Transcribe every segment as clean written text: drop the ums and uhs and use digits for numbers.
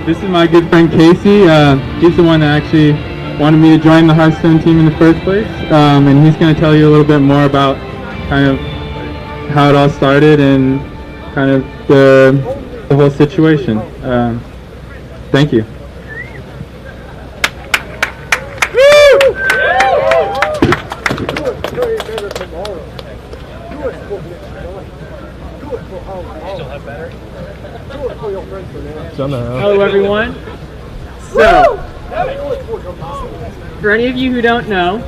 This is my good friend Casey. He's the one that actually wanted me to join the Hearthstone team in the first place, and he's going to tell you a little bit more about kind of how it all started and kind of the whole situation. Thank you. Hello everyone. So, for any of you who don't know,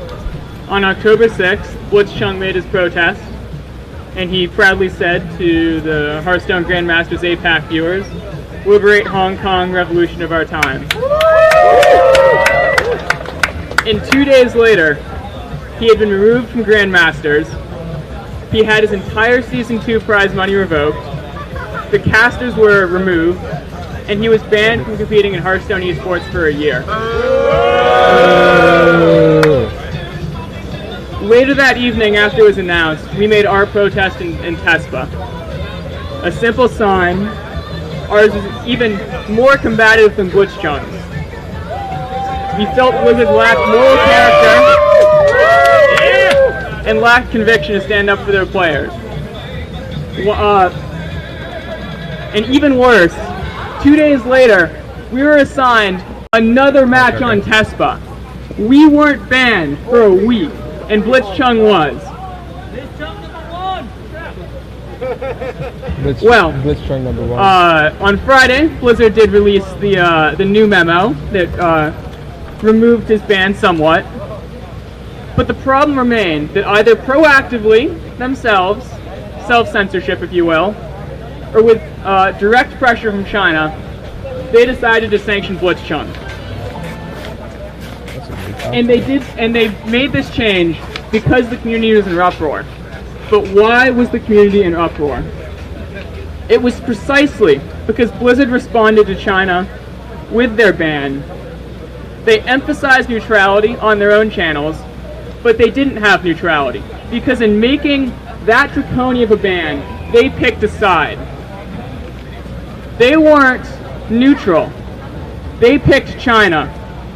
on October 6th, Blizzcon made his protest, and he proudly said to the Hearthstone Grandmasters APAC viewers, "Liberate Hong Kong, revolution of our time." And 2 days later, he had been removed from Grandmasters, he had his entire Season 2 prize money revoked, the casters were removed, and he was banned from competing in Hearthstone esports for a year. Later that evening, after it was announced, we made our protest in TESPA. A simple sign. Ours is even more combative than Blizzcon's. We felt Blizzard lacked moral character and lacked conviction to stand up for their players. And even worse, 2 days later, we were assigned another match on TESPA. We weren't banned for a week, and Blitzchung was. Well, Blitzchung number one. On Friday, Blizzard did release the new memo that removed his ban somewhat. But the problem remained that either proactively, themselves, self-censorship if you will, or with direct pressure from China, they decided to sanction Blitzchung. And they made this change because the community was in uproar. But why was the community in uproar? It was precisely because Blizzard responded to China with their ban. They emphasized neutrality on their own channels, but they didn't have neutrality. Because in making that draconian of a ban, they picked a side. They weren't neutral. They picked China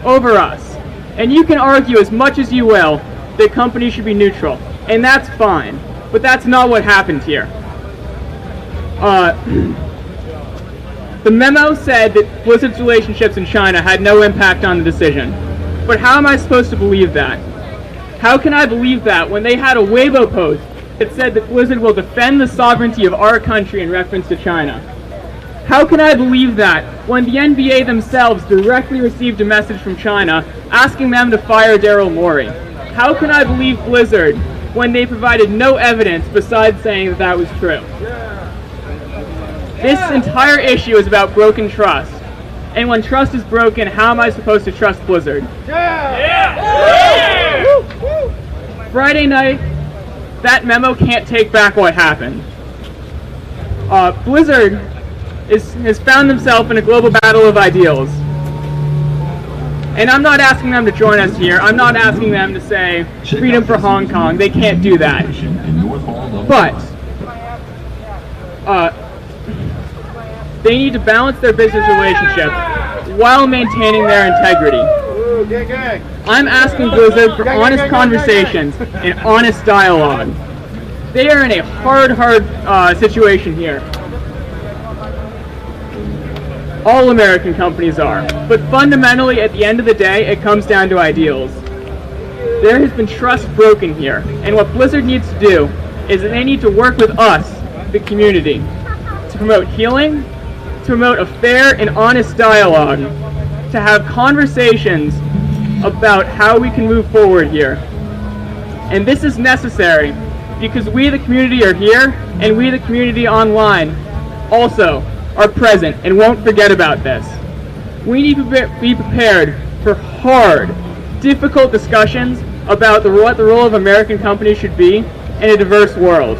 over us. And you can argue as much as you will that companies should be neutral, and that's fine. But that's not what happened here. The memo said that Blizzard's relationships in China had no impact on the decision. But how am I supposed to believe that? How can I believe that when they had a Weibo post that said that Blizzard will defend the sovereignty of our country in reference to China? How can I believe that when the NBA themselves directly received a message from China asking them to fire Daryl Morey? How can I believe Blizzard when they provided no evidence besides saying that that was true? This entire issue is about broken trust. And when trust is broken, how am I supposed to trust Blizzard? Friday night, that memo can't take back what happened. Blizzard has found themselves in a global battle of ideals. And I'm not asking them to join us here. I'm not asking them to say freedom for Hong Kong. They can't do that. But they need to balance their business relationship while maintaining their integrity. I'm asking Blizzard for honest conversations and honest dialogue. They are in a hard situation here. All American companies are. But fundamentally, at the end of the day, it comes down to ideals. There has been trust broken here. And what Blizzard needs to do is that they need to work with us, the community, to promote healing, to promote a fair and honest dialogue, to have conversations about how we can move forward here. And this is necessary because we, the community, are here, and we, the community online, also are present and won't forget about this. We need to be prepared for hard, difficult discussions about what the role of American companies should be in a diverse world.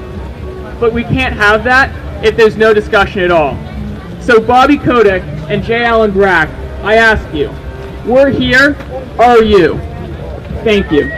But we can't have that if there's no discussion at all. So Bobby Kotick and J. Allen Brack, I ask you, we're here, are you? Thank you.